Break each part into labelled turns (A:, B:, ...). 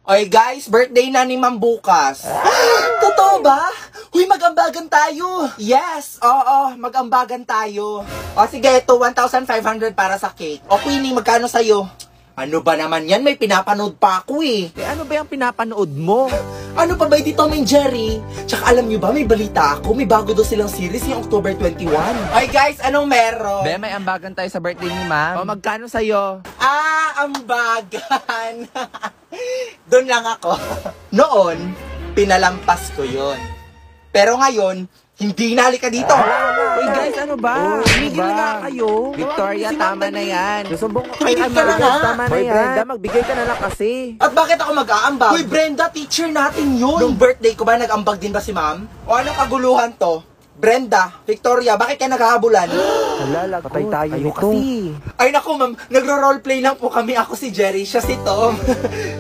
A: Oy guys, birthday na ni Ma'am bukas. Totoo ba? Huy, mag-ambagan tayo. Yes, oo, mag-ambagan tayo. O sige, ito 1,500 para sa cake. O Queenie, magkano sa'yo? Ano ba naman yan? May pinapanood pa ako eh.
B: Ano ba yung pinapanood mo?
A: Ano pa ba di Tom and Jerry? Tsaka alam nyo ba, may balita ako. May bago daw silang series yung October 21. Ay guys, anong meron?
B: Be, may ambagan tayo sa birthday ni ma'am. O, magkano sa'yo?
A: Ambagan. Doon lang ako. Noon, pinalampas ko yon. Pero ngayon, hindi na, halika dito.
B: Uy guys, ano ba? Tumigil na nga kayo. Victoria, tama na yan. Susumbong ko kay
A: Tumigil ka na.
B: Tama na yan. Brenda, magbigay ka na lang kasi.
A: At bakit ako mag-aambag? Uy, Brenda, teacher natin yun. Nung birthday ko ba, nag-ambag din ba si ma'am? O anong kaguluhan to? Brenda, Victoria, bakit kayo naghahabulan?
B: Halala, patay tayo nito.
A: Ay naku ma'am, nagro-roleplay lang po kami. Ako si Jerry, siya si Tom.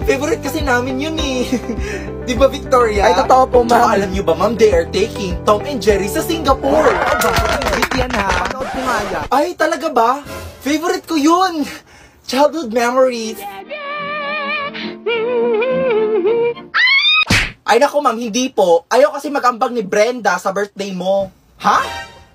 A: Favorite kasi namin yun eh. Di ba Victoria?
B: Ay, totoo po, ma'am.
A: Tsaka alam nyo ba ma'am, they are taking Tom and Jerry sa Singapore.
B: Bakit yan ha? Panood ko nga yan.
A: Ay, talaga ba? Favorite ko yun. Childhood memories. Ay naku ma'am, hindi po. Ayaw kasi mag-ambag ni Brenda sa birthday mo. Ha?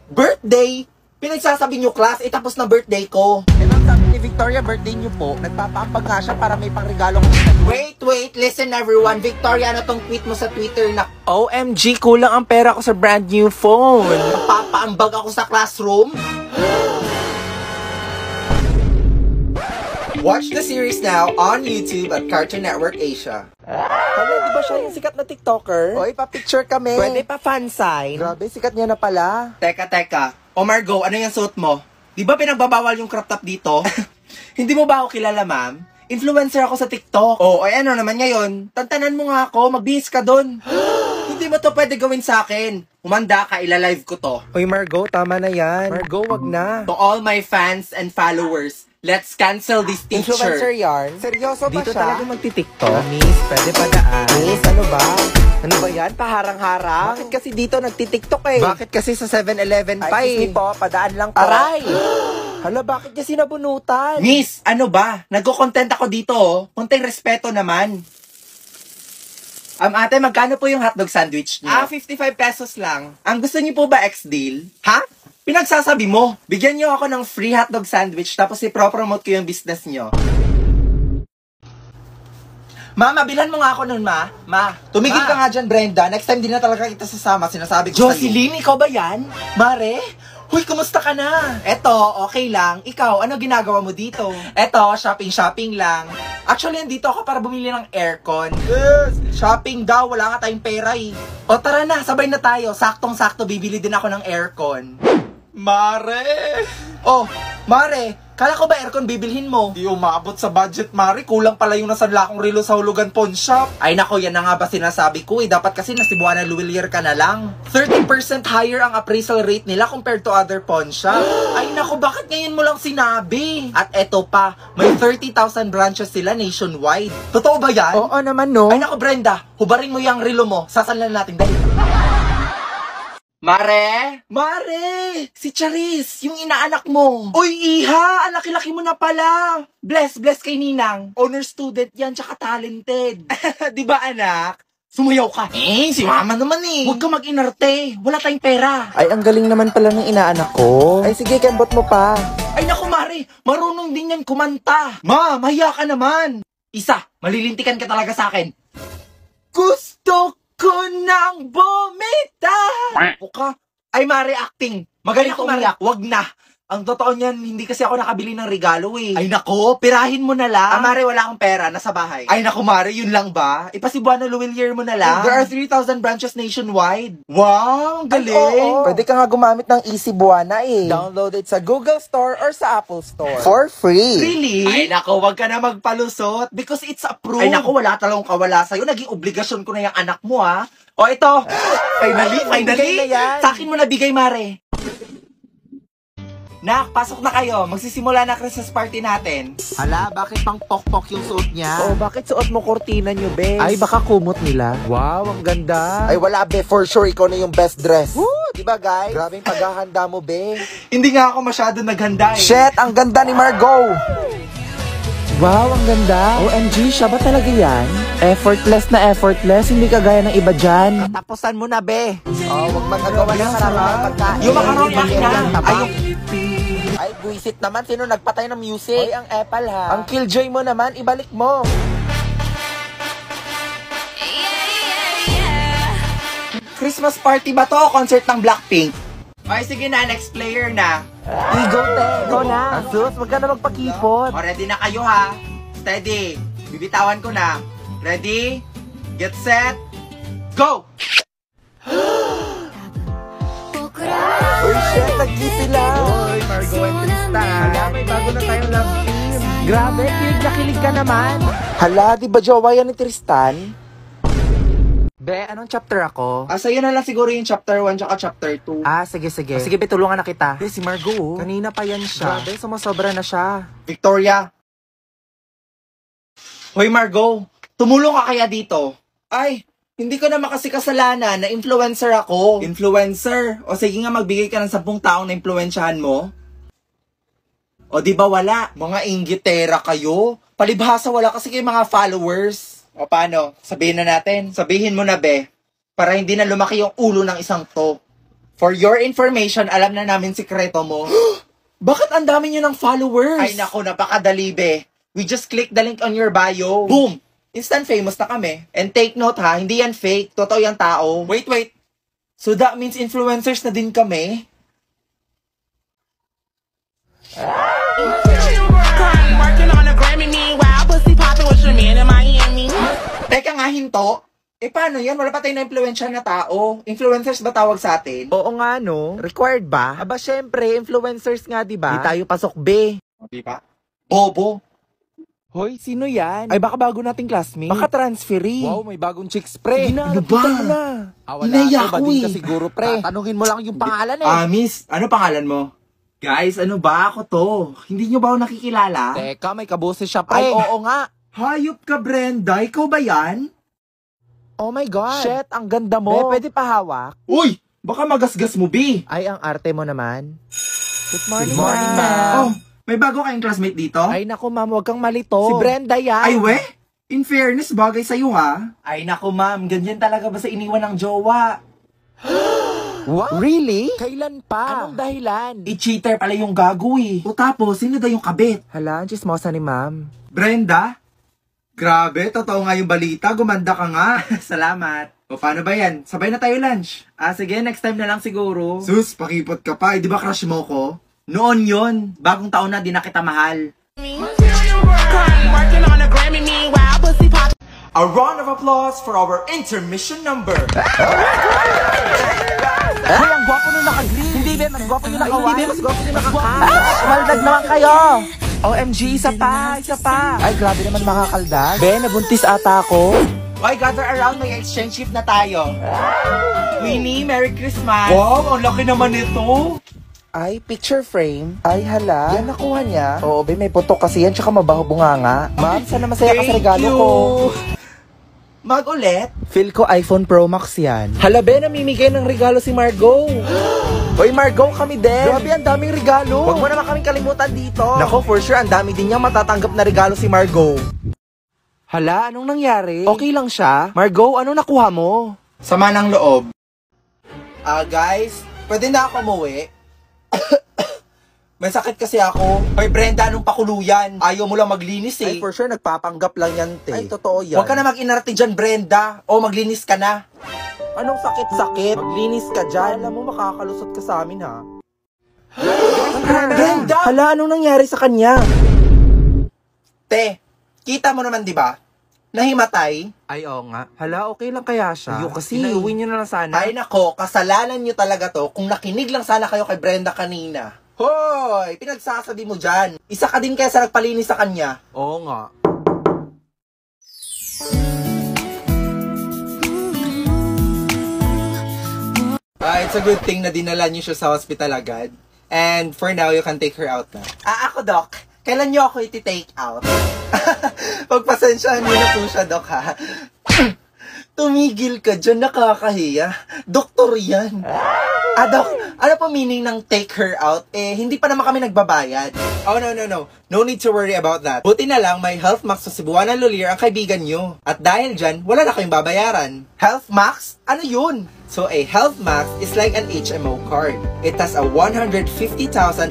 A: Birthday? Pinagsasabi nyo class, tapos na birthday ko.
B: Eh ma'am, sabi ni Victoria, birthday niyo po. Nagpapaambag nga siya para may pangregalo ko.
A: Wait, listen everyone. Victoria, ano tong tweet mo sa Twitter na
B: OMG, kulang ang pera ko sa brand new phone.
A: papaambag ako sa classroom? Watch the series now on YouTube at Cartoon Network Asia.
B: Ano, di ba siya yung sikat na TikToker?
A: Oy, pa-picture kami.
B: Pwede pa fan sign.
A: Grabe, sikat niya na pala. Teka. O Margo, ano yung suot mo? Di ba pinagbabawal yung crop top dito? Hindi mo ba ako kilala, ma'am? Influencer ako sa TikTok. Oh, ay ano naman ngayon? Tantanan mo nga ako, magbihis ka dun. Hindi mo to pwede gawin sa akin. Umanda ka, ilalive ko to.
B: Oy, Margo, tama na yan. Margo, wag na.
A: To all my fans and followers, let's cancel this teacher.
B: Influencer yarn?
A: Seryoso ba
B: Dito
A: siya?
B: talaga magti-TikTok? Miss, pwede pa daan.
A: Miss, ano ba?
B: Ano ba yan? Paharang-harang?
A: Bakit kasi dito nagti-TikTok eh?
B: Bakit kasi sa 7-Eleven pa
A: Ay, excuse
B: eh?
A: me po, padaan lang po.
B: Aray! Hala, bakit niya sinabunutan?
A: Miss, ano ba? Nagko-content ako dito oh. Kunting respeto naman. Ate, magkano po yung hotdog sandwich niyo? 55 pesos lang. Ang gusto niyo po ba ex-deal? Ha? Pinagsasabi mo. Bigyan niyo ako ng free hotdog sandwich tapos i-promote ko yung business niyo. Ma, mabilan mo nga ako nun, ma. Ma, tumigil ka nga dyan, Brenda. Next time di na talaga kita sasama. Sinasabi ko sa'yo. Jocelyn, ikaw ba yan? Mare? Huy, kumusta ka na? Eto, okay lang. Ikaw, ano ginagawa mo dito? Eto, shopping lang. Actually, nandito ako para bumili ng aircon. Yes! Shopping daw, wala nga tayong pera eh. O tara na, sabay na tayo. Saktong-sakto, bibili din ako ng aircon. Mare! Oh, Mare, kala ko ba aircon bibilhin mo? Di umabot sa budget, Mare. Kulang pala yung nasanla kong relo sa Hulugan Pawn Shop. Ay nako, yan na nga ba sinasabi ko eh. Dapat kasi nasibuan na Luwilier ka na lang. 30% higher ang appraisal rate nila compared to other pawn shop. Ay nako, bakit ngayon mo lang sinabi? At eto pa, may 30,000 branches sila nationwide. Totoo ba yan?
B: Oo naman, no?
A: Ay nako, Brenda, hubarin mo yung relo mo. Sasanlan natin dali. Mare! Mare! Si Charis, yung inaanak mo. Uy, Iha! Ang laki-laki mo na pala. Bless kay Ninang. Honor student yan, tsaka talented. Di ba, anak? Sumayaw ka. Si mama naman eh. Huwag ka mag-inarte. Wala tayong pera.
B: Ay, ang galing naman pala ng inaanak ko. Ay, sige, kembot mo pa.
A: Ay, naku, Mare. Marunong din yan kumanta. Ma, mahiya ka naman. Isa, malilintikan ka talaga sa akin. Gusto ko nang bumita. Ka? Ay, Mare, acting. Magaling umiyak. Wag na. Ang totoo niyan, hindi kasi ako nakabili ng regalo eh. Ay, nako, pirahin mo na lang. Mare, wala akong pera. Nasa bahay. Ay, nako, Mare, yun lang ba? Ipasibuan na Luwilier mo na lang. There are 3,000 branches nationwide. Wow, galing.
B: Ay, oo. Pwede ka nga gumamit ng Easy Buwana eh. Download it sa Google Store or sa Apple Store. For free.
A: Really? Ay, nako, wag ka na magpalusot because it's approved. Ay, nako, wala talagang kawala sa'yo. Naging obligasyon ko na yung anak mo, ha? O, ito. Finally.
B: Bigay na yan.
A: Sa akin mo na bigay, Mare. Nak, pasok na kayo. Magsisimula na Christmas party natin.
B: Hala, bakit pang pok-pok yung suot niya? Oo, bakit suot mo kortina nyo, be? Ay, baka kumot nila. Wow, ang ganda. Ay, wala, be. For sure, ikaw na yung best dress. Woo! Diba, guys? Grabing paghahanda mo, be.
A: Hindi nga ako masyado naghanda eh.
B: Shit, ang ganda ni Margo! Wow, ang ganda. OMG, siya ba talaga yan? Effortless na effortless, hindi kagaya ng iba dyan. Tapusan mo na, be. Oh, wag magagawa ng maraming pagkain.
A: Yung macaroni na.
B: Ay, buisit naman. Sino nagpatay ng music? Hoy, ang Apple ha. Ang Killjoy mo naman, ibalik mo.
A: Christmas party ba to o concert ng Blackpink? Okay, sige na. Next player na.
B: Ego, te. Ikaw na. Asus, wag ka na magpakipot.
A: O, ready na kayo ha. Steady. Bibitawan ko na. Ready? Get set. Go!
B: Uy, shit, nag-kiss sila. Uy, Margo and Tristan. Hala, may bago na tayong love team. Grabe, kilig na kilig ka naman. Hala, di ba jowa yan ni Tristan? Be, anong chapter ako?
A: Sa'yo na lang siguro yung chapter 1 tsaka chapter 2.
B: Sige, sige. Sige, be, tulungan na kita. Be, si Margo, kanina pa yan siya. Grabe, sumasobra na siya.
A: Victoria. Hoy Margo, tumulong ka kaya dito? Ay, hindi ko naman kasi kasalanan na influencer ako. Influencer? O sige nga magbigay ka ng 10 taong na influensyahan mo. O di ba wala? Mga inggitera kayo. Palibhasa wala kasi kayo mga followers. O paano? Sabihin na natin. Sabihin mo na be. Para hindi na lumaki yung ulo ng isang to. For your information, alam na namin sikreto mo. Bakit ang dami nyo ng followers? Ay nako, napakadali be. We just click the link on your bio. Boom! Instant famous na kami. And take note ha, hindi yan fake. Totoo yung tao. Wait. So that means influencers na din kami? Teka nga, hinto. Paano yan? Wala pa tayo na-influensya na tao. Influencers ba tawag sa atin?
B: Oo nga, no? Required ba? Aba, syempre, influencers nga, di ba? Di tayo pasok, be.
A: Di ba? Bobo.
B: Hoy, sino yan? Ay, baka bago nating classmate. Baka transferee. Wow, may bagong chicks, pre.
A: Ano ba?
B: Inaya ko eh. Ka siguro, pre. Tanungin mo lang yung pangalan eh.
A: Miss, ano pangalan mo? Guys, ano ba? Ako to. Hindi nyo ba ako nakikilala?
B: Teka, may kaboses siya, pre. Ay, oo nga.
A: Hayop ka, Brenda. Ikaw ba yan?
B: Oh my God. Shit, ang ganda mo. Be, pwede pa hawak?
A: Uy, baka magasgas mo, B.
B: Ay, ang arte mo naman. Good morning,
A: ma'am. Oh, may bago kayong classmate dito?
B: Ay, naku, ma'am, huwag kang malito. Si Brenda yan.
A: Ay, we? In fairness, bagay sa'yo, ha? Ay, naku, ma'am. Ganyan talaga ba sa iniwan ng jowa?
B: What? Really? Kailan pa? Anong dahilan?
A: I-cheater pala yung gago, eh. O tapos, sino daw yung kabit?
B: Hala, ang chismosa ni ma'am.
A: Brenda? Grabe, totoo nga yung balita. Gumanda ka nga. Salamat. O paano ba yan? Sabay na tayo lunch. Sige, next time na lang siguro. Sus, pakipot ka pa. Di ba crush mo ko? Noon yon. Bagong taon na, di na kita mahal. A round of applause for our intermission number.
B: Hoy, ang gwapo nung naka-green. Hindi, be, mas gwapo nung naka-white. Hindi, be, mas gwapo nung naka-white. Maldag naman kayo. OMG, isa pa. Ay, grabe naman makakaldag. Be, nabuntis ata ako.
A: Okay, gather around, may exchange gift na tayo. Queenie, Merry Christmas. Wow, ang laki naman nito.
B: Ay, picture frame. Ay, hala. Yan nakuha niya. Oo, be, may putok kasi yan, tsaka mabaho bunganga. Ma'am, sana masaya ka sa regalo ko.
A: Mag-ulit?
B: Feel ko iPhone Pro Max yan. Hala, be, namimigay ng regalo si Margo. Hoy, Margo, kami din. Grabe, ang daming regalo. Huwag mo naman kaming kalimutan dito. Nako, for sure, ang dami din niyang matatanggap na regalo si Margo. Hala, anong nangyari? Okay lang siya. Margo, anong nakuha mo?
A: Sama ng loob. Guys, pwede na ako umuwi? May sakit kasi ako. Hoy, Brenda, anong pakuluyan? Ayaw mo lang maglinis eh.
B: Ay, for sure, nagpapanggap lang yan, te. Ay, totoo yan.
A: Huwag ka na mag-inarte dyan, Brenda. O, maglinis ka na.
B: Anong sakit-sakit? Maglinis ka dyan. Alam mo, makakalusot ka sa amin, ha?
A: Brenda!
B: Hala, anong nangyari sa kanya?
A: Te, kita mo naman, di ba? Nahimatay.
B: Ay, oo nga. Hala, okay lang kaya siya?
A: Iyo kasi.
B: Inauwi nyo na lang sana.
A: Ay, nako, kasalanan nyo talaga to kung nakinig lang sana kayo kay Brenda kanina. Hoy, pinagsasabi mo dyan. Isa ka din kaya sa nagpalinis sa kanya.
B: Oo nga.
A: It's a good thing na dinala niyo siya sa hospital agad. And for now, you can take her out na. Ako, Doc. Kailan niyo ako iti-take out? Pagpasensyahan niyo na po siya, Doc, ha? Tumigil ka dyan, nakakahiya. Doktor yan. Dok, ano po meaning ng take her out? Hindi pa naman kami nagbabayad. Oh, no. No need to worry about that. Buti na lang, may Health Max sa Cebuana Lulier ang kaibigan nyo. At dahil dyan, wala na kayong babayaran. Health Max? Ano yun? So, a Health Max is like an HMO card. It has a 150,000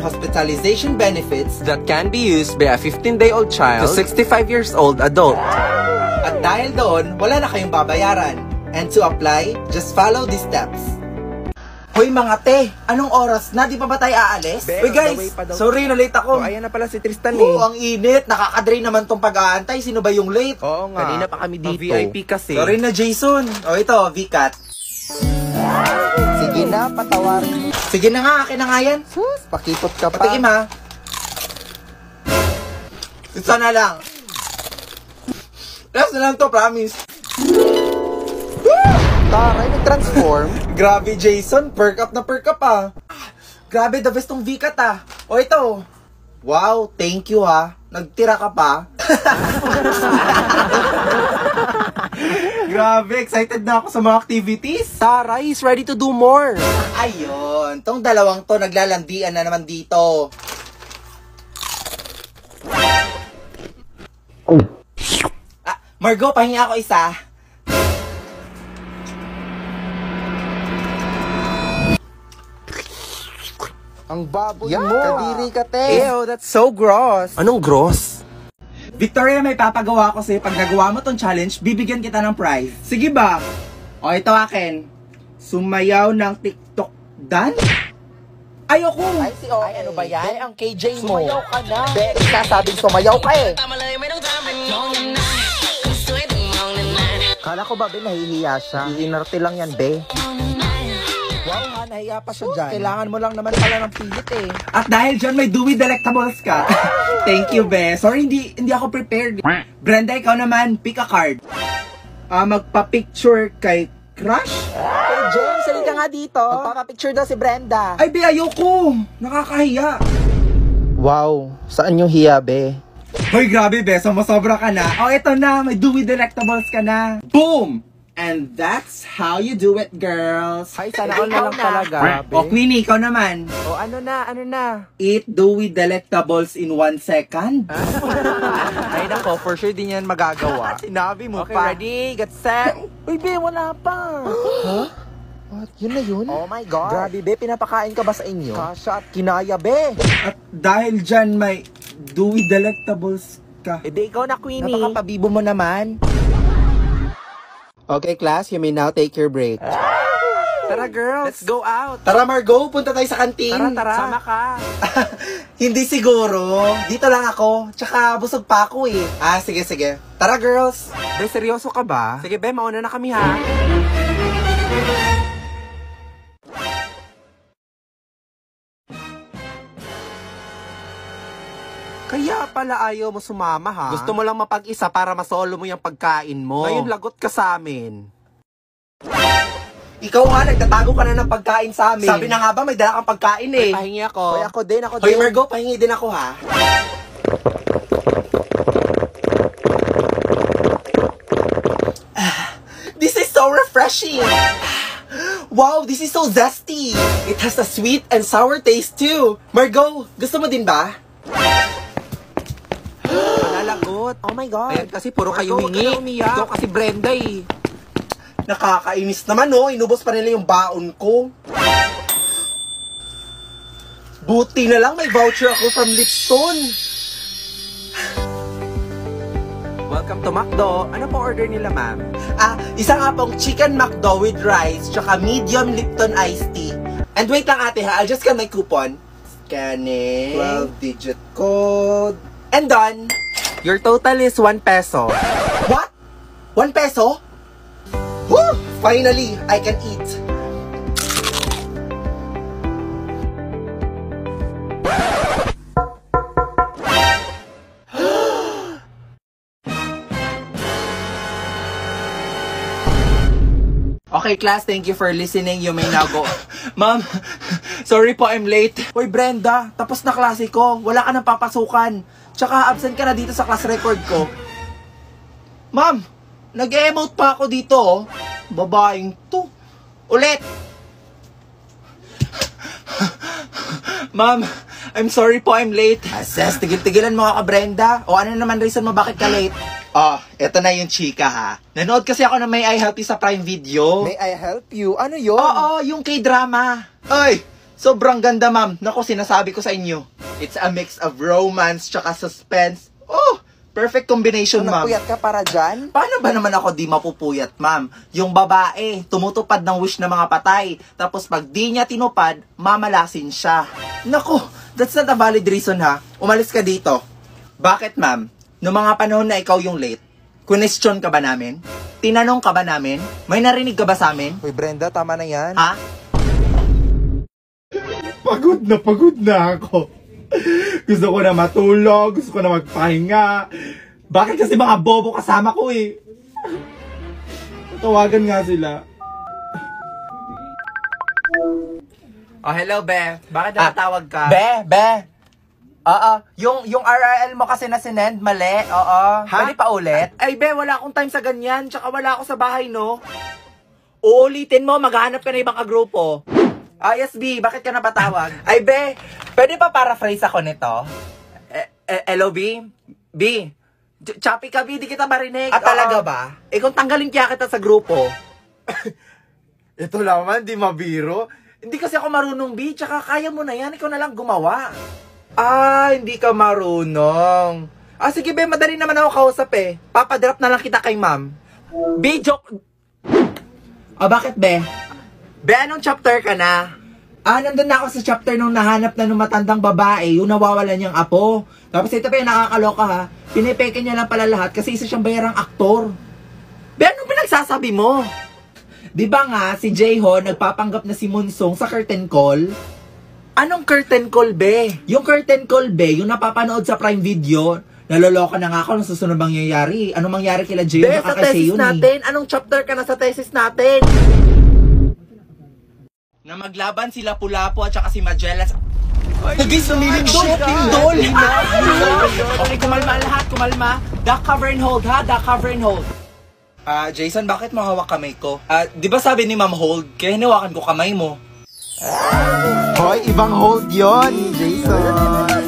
A: hospitalization benefits
C: that can be used by a 15-day-old child to 65 years old adult.
A: At dahil doon, wala na kayong babayaran. And to apply, just follow these steps. Hoy mga te, anong oras na? Di pa ba tayo aalis? Uy guys, sorry na late ako.
C: Ayan na pala si Tristan
A: Ang init. Nakakadrain naman tong pag-aantay. Sino ba yung late?
C: Oo nga. Kanina pa kami dito. VIP kasi.
A: Sorry na Jason. O ito, VCAT.
B: Sige na, patawarin mo.
A: Sige na nga, akin na nga yan.
B: Sus, pakipot ka pa.
A: Patikim ha. Isa na lang. Last na lang to, promise.
B: Taray, nag-transform.
A: Grabe Jason, perk up ah. Grabe, the best tong VCAT ah. O ito. Wow, thank you ha. Nagtira ka pa. Grabe, excited na ako sa mga activities.
C: Tara, he's ready to do more.
A: Ayun, tong dalawang to naglalandian na naman dito. Margo, pahingi ako isa.
B: Ang baboy mo. Kadiri ka, te.
A: Ew, that's so gross.
C: Anong gross?
A: Victoria, may papagawa ko sa'yo. Pag nagawa mo tong challenge, bibigyan kita ng prize. Sige ba? O, ito akin. Sumayaw ng TikTok dance? Ayoko.
B: Ay, si O. Ay, ano ba yan? Be, ang KJ mo.
A: Sumayaw ka na.
B: Be, sasabing sumayaw ka eh. Kala ko ba, Be, nahihiya siya? Iinarte lang yan, Be. Wow, ha, nahiya pa siya dyan. Kailangan mo lang naman pala ng pilit eh.
A: At dahil dyan, may Dewey Delectables ka. Thank you, Be. Sorry, hindi ako prepared. Brenda, ikaw naman, pick a card. Magpa-picture kay Crush?
B: Hey, James, salita nga dito. Magpapapicture daw si Brenda.
A: Ay, Be, ayoko. Nakakahiya.
B: Wow, saan yung hiya, Be?
A: Hoy, grabe, Be. Sumasobra ka na. Oh, eto na. May Dewey Delectables ka na. Boom! And that's how you do it, girls.
B: Ay, sana all na lang talaga.
A: O, Queenie, ikaw naman.
B: O, ano na?
A: Eat Dewey Delectables in 1 second.
C: Ay nako, for sure din yan magagawa.
B: Sinabi mo
C: Okay,
B: pa.
C: ready? Get set?
B: Uy, Be, wala pa. Huh? What? Yun na yun? Oh my God. Grabe, Be, pinapakain ka ba sa inyo? Kasha at kinaya, Be.
A: At dahil dyan, may Dewey Delectables ka.
C: E di ikaw na, Queenie.
B: Napakapabibo mo naman. Okay, class, you may now take your break.
C: Tara, girls. Let's go out.
A: Tara, Margo, punta tayo sa kantin.
C: Tara. Sama ka.
A: Hindi siguro. Dito lang ako. Tsaka busog pa ako eh. Sige. Tara, girls.
C: Be, seryoso ka ba? Sige, Be, mauna na kami ha. Kaya pala ayaw mo sumama ha? Gusto mo lang mapag-isa para masolo mo yung pagkain mo. Ngayon lagot ka sa amin.
A: Ikaw nga, nagtatago ka na ng pagkain sa amin. Sabi na nga ba, may dala kang pagkain eh.
C: Pahingi ako.
B: Hoy, ako din.
A: Hoy, Margo, pahingi din ako ha. This is so refreshing. Wow, this is so zesty. It has a sweet and sour taste too. Margo, gusto mo din ba?
C: Nalagot.
B: Oh my God.
C: Ayan kasi puro kayo hingi. Ikaw kasi Brenda eh.
A: Nakakainis naman no, inubos pa nila yung baon ko. Buti na lang may voucher ako from Lipton.
C: Welcome to McDo. Ano pong order nila, ma'am?
A: Isa nga pong chicken McDo with rice, tsaka medium Lipton iced tea. And wait lang ate ha, I'll just scan my coupon. Scanning. 12-digit code. And done.
C: Your total is 1 peso.
A: What? 1 peso? Woo! Finally, I can eat. Okay, class, thank you for listening. You may now go. Ma'am, sorry po, I'm late. Hoy, Brenda, tapos na klase ko. Wala ka nang papasukan. Tsaka absent ka na dito sa class record ko. Ma'am, nag-emote pa ako dito, oh. Babaeng to. Ulit. Ma'am, I'm sorry po, I'm late. Ses, tigil-tigilan mo ka, Brenda. O ano naman reason mo bakit ka late? Oh, eto na yung chika ha. Nanood kasi ako na May I Help You sa Prime Video.
B: May I help you? Ano yun?
A: Oo, yung K-drama. Ay, sobrang ganda, ma'am. Naku, sinasabi ko sa inyo. It's a mix of romance tsaka suspense. Oh, perfect combination, ma'am.
B: Napuyat ka para dyan?
A: Paano ba naman ako di mapupuyat, ma'am? Yung babae, tumutupad ng wish ng mga patay. Tapos pag di niya tinupad, mamalasin siya. Naku, that's not a valid reason ha. Umalis ka dito. Bakit, ma'am? Noong mga panahon na ikaw yung late, question ka ba namin? Tinanong ka ba namin? May narinig ka ba sa amin?
B: Uy, Brenda, tama na yan.
A: Ha?
D: Pagod na ako. Gusto ko na matulog, gusto ko na magpahinga. Bakit kasi mga bobo kasama ko eh? Tawagan nga sila.
A: Oh, hello, Be. Bakit nakatawag ka? Be. Oo. Yung RRL mo kasi na sinend, mali. Oo. Pwede pa ulit? Ay, Be, wala akong time sa ganyan. Tsaka wala ako sa bahay, no? Uulitin mo, maghahanap ka na ibang kagrupo. Yes, B, bakit ka napatawag? Ay, Be, pwede pa paraphrase ako nito? Hello, B? B, choppy ka, B, di kita marinig. Talaga ba? Kung tanggalin kaya kita sa grupo.
D: Ito naman, di mabiro.
A: Hindi kasi ako marunong, B, tsaka kaya mo na yan, ikaw na lang gumawa. Hindi ka marunong. Sige, Be, madali naman ako kausap eh. Papadrop na lang kita kay ma'am. B, joke. Bakit, Be? Be, anong chapter ka na? Nandun na ako sa chapter nung nahanap na nung matandang babae, yung nawawalan niyang apo. Tapos ito pa yung nakakaloka ha, pinipeke niya lang pala lahat kasi isa siyang bayarang aktor. Be, anong pinagsasabi mo? Di ba nga, si Jayho nagpapanggap na si Munsong sa curtain call? Anong curtain call, Be? Yung curtain call, Be, yung napapanood sa Prime Video, naloloka na nga ako ng susunod mangyayari. Anong mangyari kila Jayho? Be, sa thesis natin, anong chapter ka na sa thesis natin? Na maglaban sila Pulapo at saka si Magellas. Nagis sumilindol! Lindol! Okay, kumalma lahat, kumalma. Duck, cover and hold ha, duck, cover and hold. Jason, bakit mo hawak kamay ko? Di ba sabi ni Ma'am hold, kaya hinawakan ko kamay mo.
B: Hoy, ibang hold yon, Jason.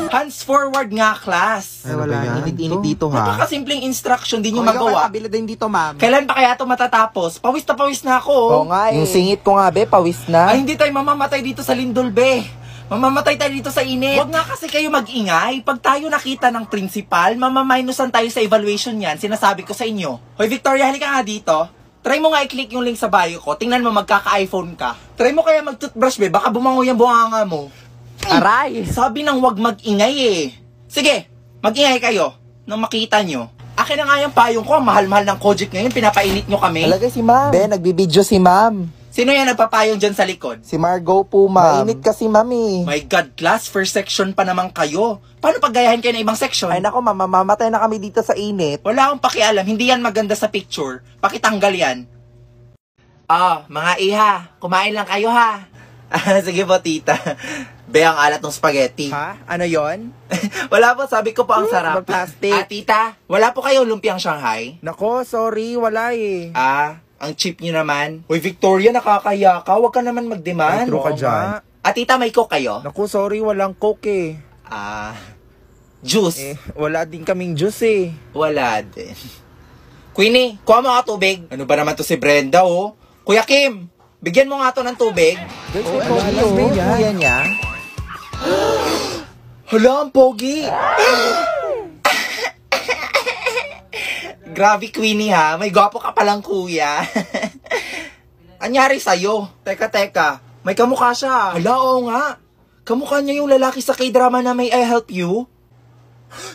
A: Hands forward nga, class.
B: Ay, wala. Init-init dito, ha?
A: Napakasimpleng instruction, di nyo
B: Hoy,
A: magawa.
B: kabila din dito, ma'am.
A: Kailan pa kaya ito matatapos? Pawis na ako.
B: Oo nga, Yung singit ko nga, be, pawis na.
A: Ay, hindi tayo mamamatay dito sa lindol, be. Mamamatay tayo dito sa init. Huwag nga kasi kayo mag-ingay. Pag tayo nakita ng principal, mamaminusan tayo sa evaluation yan. Sinasabi ko sa inyo. Hoy, Victoria, halika nga dito. Try mo nga i-click yung link sa bio ko. Tingnan mo, magkaka-iPhone ka. Try mo kaya mag-toothbrush, be. Baka bumango yung bunganga mo. Aray! Sabi nang wag mag-ingay eh. Sige, mag-ingay kayo nang makita nyo. Akin na nga yung payong ko. Mahal-mahal ng Kojic ngayon. Pinapainit nyo kami.
B: Talaga si ma'am. Be, nagbibideo si ma'am.
A: Sino yan nagpapayong dyan sa likod?
B: Si Margo po, ma'am. Mainit kasi, ma'am eh.
A: My God, class, first section pa naman kayo. Paano paggayahin kayo ng ibang section?
B: Ay nako, ma'am, mamamatay na kami dito sa init.
A: Wala akong pakialam, hindi yan maganda sa picture. Pakitanggal yan. Mga iha, kumain lang kayo ha. Sige po, tita. Be, ang alat ng spaghetti.
B: Ha? Ano yon?
A: Wala po, sabi ko po ang sarap.
B: Plastic.
A: Tita, wala po kayo lumpiang Shanghai?
B: Nako, sorry, wala eh.
A: Ang cheap nyo naman. Uy, Victoria, nakakaya ka. Huwag ka naman mag-demand.
B: Ay, true ka dyan.
A: Tita, may coke kayo?
B: Naku, sorry, walang coke eh.
A: Juice?
B: Wala din kaming juice eh.
A: Wala din. Queenie, kuha mo nga tubig. Ano ba naman to si Brenda, oh? Kuya Kim, bigyan mo nga to ng tubig.
B: Ano yung kuya niya?
A: Hala, ang pogi. Grabe, Queenie ha. May gwapo ka palang kuya. Anyari sa'yo? Teka. May kamukha siya. Hala, oo nga. Kamukha niya yung lalaki sa K-drama na May I Help You?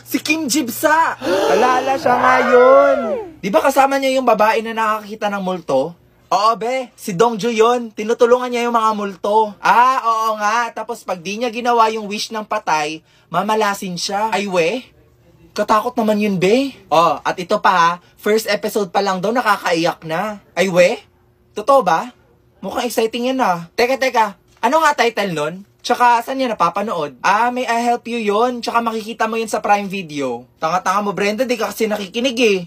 A: Si Kim Jibsa.
B: Alala siya nga yun.
A: Di ba kasama niya yung babae na nakakita ng multo? Oo, be. Si Dongju yun. Tinutulungan niya yung mga multo. Oo nga. Tapos pag di niya ginawa yung wish ng patay, mamalasin siya. Ay, we. Katakot naman yun, be. At ito pa ha. First episode pa lang daw nakakaiyak na. Ay, we. Totoo ba? Mukhang exciting yan ah. Teka. Ano nga title nun? Tsaka saan niya napapanood? May I Help You yun. Tsaka makikita mo yun sa Prime Video. Tanga-tanga mo, Brenda. Di ka kasi nakikinig eh.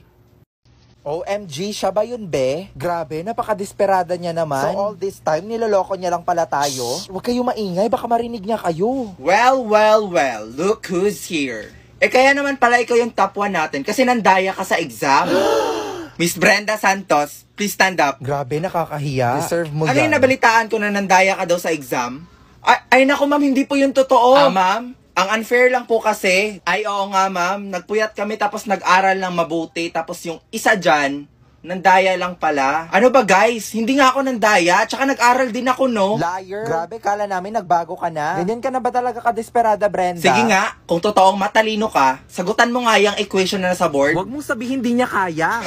B: OMG, siya ba yun, be? Grabe, napaka-desperada niya naman. So all this time, niloloko niya lang pala tayo? Huwag kayo maingay, baka marinig niya kayo.
A: Well, look who's here. Kaya naman pala ikaw yung top 1 natin kasi nandaya ka sa exam. Miss Brenda Santos, please stand up.
B: Grabe, nakakahiya. Deserve mo
A: Ano
B: yan.
A: yung nabalitaan ko na nandaya ka daw sa exam? Ay naku ma'am, hindi po yung totoo. Ma'am? Ang unfair lang po kasi, ay oo nga ma'am, nagpuyat kami tapos nag-aral lang mabuti, tapos yung isa dyan, nandaya lang pala. Ano ba guys, hindi nga ako nandaya, tsaka nag-aral din ako no.
B: Liar. Grabe, kala namin nagbago ka na. Ganyan ka na ba talaga ka-desperada, Brenda?
A: Sige nga, kung totoong matalino ka, sagutan mo nga yung equation na nasa board.
C: Huwag mong sabihin hindi niya kaya.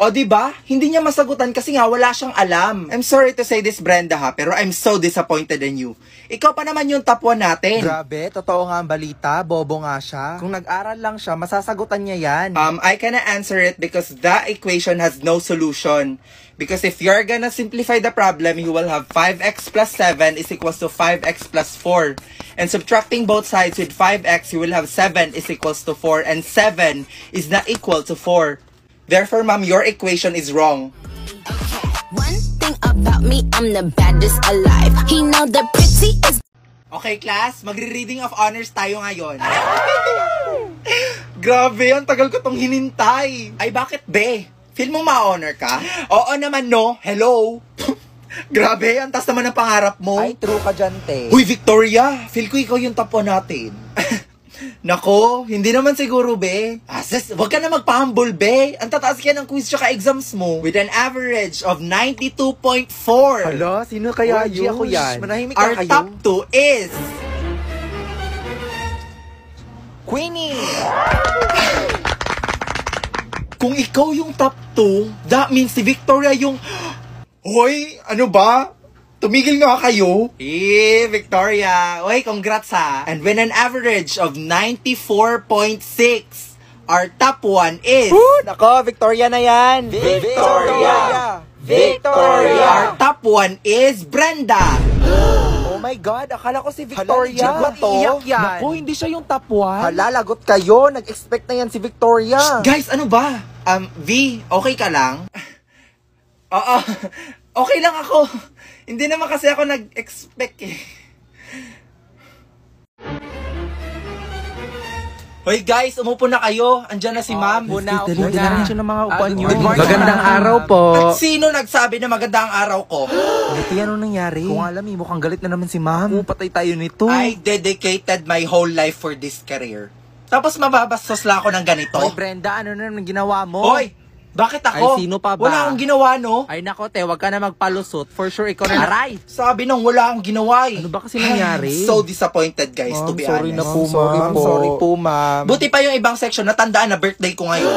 A: O diba? Hindi niya masagutan kasi nga wala siyang alam. I'm sorry to say this Brenda ha, pero I'm so disappointed in you. Ikaw pa naman yung top 1 natin.
B: Grabe, totoo nga ang balita. Bobo nga siya. Kung nag-aral lang siya, masasagutan niya yan.
A: I cannot answer it because the equation has no solution. Because if you're gonna simplify the problem, you will have 5x plus 7 is equals to 5x plus 4. And subtracting both sides with 5x, you will have 7 is equals to 4. And 7 is not equal to 4. Therefore, ma'am, your equation is wrong.
E: One thing about me, I'm the baddest alive. He know the pretty is.
A: Okay, class, magre-reading of honors tayo ngayon. Grabe, ang tagal ko tong hinintay. Ay, bakit be? Feel mo ma-honor ka? Oo naman, no. Hello. Grabe, ang taas naman ang pangarap mo.
B: Ay, true ka dyan, te.
A: Uy, Victoria, feel ko ikaw yung top 1 natin. Nako, hindi naman siguro, be. Sis, wag ka na magpa-humble, be. Ang tataas kaya ng quiz tsaka exams mo. With an average of 92.4.
B: Hala, sino kaya
A: Uy,
B: yun? Ako yan. Manahimik
A: Our
B: ka kayo.
A: top 2 is...
B: Queenie!
A: Kung ikaw yung top 2, that means si Victoria yung... Hoy, ano ba? Tumigil nga kayo. Victoria. Hoy, congrats ha. And with an average of 94.6, our top 1 is...
B: Nako, Victoria na yan!
A: Victoria! Victoria! Our top 1 is Brenda!
B: Oh my God, akala ko si Victoria.
A: Hala, legit ba to?
B: Iyak yan.
C: Naku, hindi siya yung top 1.
B: Hala, lagot kayo. Nag-expect na yan si Victoria.
A: Guys, ano ba? V, okay ka lang? Oo, okay lang ako. Hindi naman kasi ako nag-expect eh. Hoy guys, umupo na kayo. Andyan na si ma'am.
B: Upo na.
C: Siya ng mga upuan niyo.
A: Good morning.
C: Magandang araw po.
A: At sino nagsabi na maganda ang araw ko?
B: Ito yan, anong nangyari? Kung alam, mukhang galit na naman si ma'am.
C: Patay tayo nito.
A: I dedicated my whole life for this career. Tapos mababastos lang ako ng ganito.
C: Hoy, Brenda, ano na naman ginawa mo?
A: Hoy, bakit ako?
C: Ay, sino pa ba?
A: Wala akong ginawa, no?
C: Ay nako, te, wag ka na magpalusot. For sure, ikaw na aray.
A: Sabi nang wala akong ginawa eh.
C: Ano ba kasi nangyari?
A: So disappointed guys, to be honest.
B: Sorry na po, ma'am. Sorry po, ma'am.
A: Buti pa yung ibang section, natandaan na birthday ko ngayon.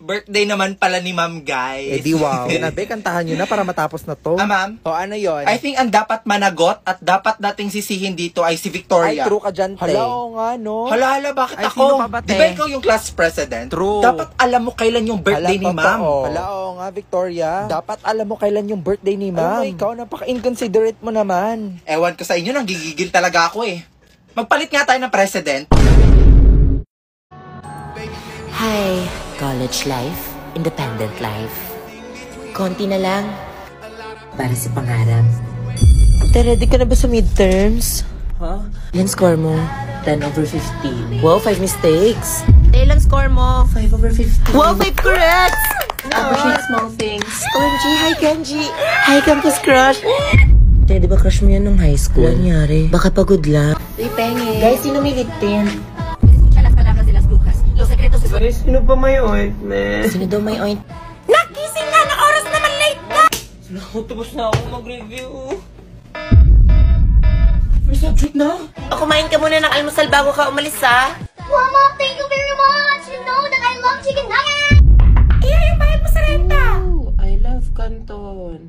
A: Birthday naman pala ni ma'am, guys.
B: Eh di wow. Sinabi, kantahan nyo na para matapos na to.
A: Ma'am?
B: O ano yon?
A: I think ang dapat managot at dapat nating sisihin dito ay si
B: Ay,
A: Victoria.
B: true ka dyan, te.
C: Hala, oo nga, no?
A: Hala, bakit
C: Ay,
A: ako?
C: sino pa ba, te?
A: Di ba ikaw yung class president?
C: True.
A: Dapat alam mo kailan yung birthday ni ma'am.
B: Hala, oo nga, Victoria. Dapat alam mo kailan yung birthday ni ma'am. Ay, ikaw, napaka-inconsiderate mo naman.
A: Ewan ko sa inyo, nanggigigil talaga ako eh. Magpalit nga tayo ng president.
E: Hi, college life, independent life. Konti na lang para sa pangarap. Ready ka na ba sa midterms?
F: Huh?
E: Ilan score mo?
F: 10 over 15.
E: Wow, 5 mistakes. Ilang score mo?
F: 5 over 15.
E: Wow, 5 corrects!
F: Appreciate small things.
E: OMG, hi Kenji! Hi campus crush! Te, di ba crush mo yan nung high school? Ano nangyari? Baka pagod lang.
F: Uy, penge.
E: Guys, sino may lip tint?
F: Sino pa may ointment?
E: Sino daw may oint? Nagising nga na oras naman late na!
F: Tapos na ako mag-review.
A: May subject na?
E: O kumain ka muna ng almusal bago ka umalis, ha?
G: Mama, thank you very much. You know that I love chicken nuggets.
E: Kaya yung bayad mo sa renta!
F: Oh, I love Canton.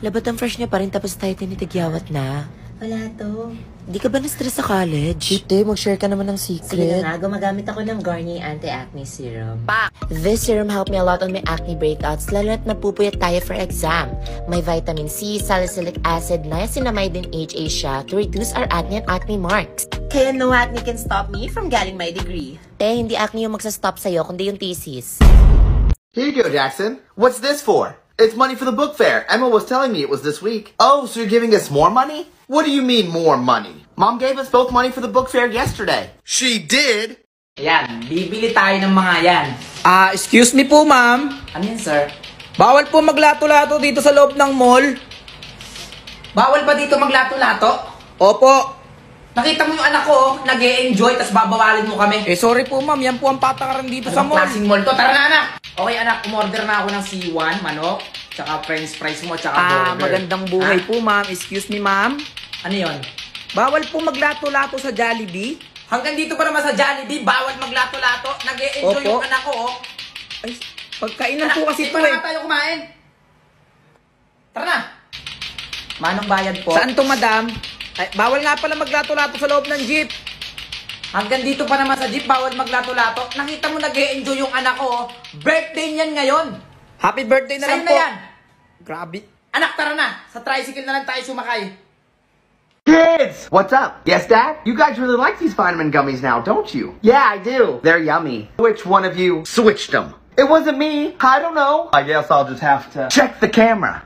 E: Labat ang fresh niya pa rin tapos tayo tinitigyawat na.
F: Wala to.
E: Di ka ba na-stress sa college?
B: Ite, mag-share ka naman ng
F: Sige
B: secret.
F: na nga, gumagamit ako ng Garnier Anti-Acne Serum.
E: This serum helped me a lot on my acne breakouts, lalo na't napupuyat tayo for exam. May vitamin C, salicylic acid, niacinamide, and HA siya to reduce our acne and acne marks.
F: Kaya no acne can stop me from getting my degree.
E: Hindi acne yung magsastop sa'yo, kundi yung thesis.
H: Here you go, Jackson. What's this for? It's money for the book fair. Emma was telling me it was this week. Oh, so you're giving us more money? What do you mean more money? Mom gave us both money for the book fair yesterday. She did?
A: Ayan, bibili tayo ng mga yan.
I: Excuse me po, ma'am.
A: Ano yan, sir?
I: Bawal po maglato-lato dito sa loob ng mall.
A: Bawal ba dito maglato-lato?
I: Opo.
A: Nakita mo yung anak ko, nag-e-enjoy, tas babawalin mo kami.
I: Sorry po, ma'am. Yan po ang patakaran dito sa
A: Anong
I: mall.
A: klaseng mall to? Tara na, anak! Okay, anak, umorder na ako ng C1, manok, tsaka french fries mo, tsaka burger.
I: Magandang buhay po, ma'am. Excuse me, ma'am.
A: Ano yon?
I: Bawal po maglato-lato sa Jollibee.
A: Hanggang dito pa naman sa Jollibee, bawal maglato-lato. Nag-e-enjoy
I: Opo.
A: yung anak ko, oh.
I: Ay, pagkainan po kasi
A: dito
I: ito
A: na tayo kumain. Tara na. Manong bayad po.
I: Saan to, madam? Bawal nga pala maglato-lato sa loob ng jeep.
A: Hanggang dito pa naman sa jeep, bawal maglato-lato. Nakita mo nag-e-enjoy yung anak ko, oh. Birthday niyan ngayon.
I: Happy birthday na
A: Sa'yo
I: lang
A: na
I: po.
A: yan.
I: Grabe.
A: Anak, tara na. Sa tricycle na lang tayo sumakay.
H: Kids! What's up? Yes, Dad? You guys really like these vitamin gummies now, don't you? Yeah, I do. They're yummy. Which one of you switched them? It wasn't me. I don't know. I guess I'll just have to check the camera.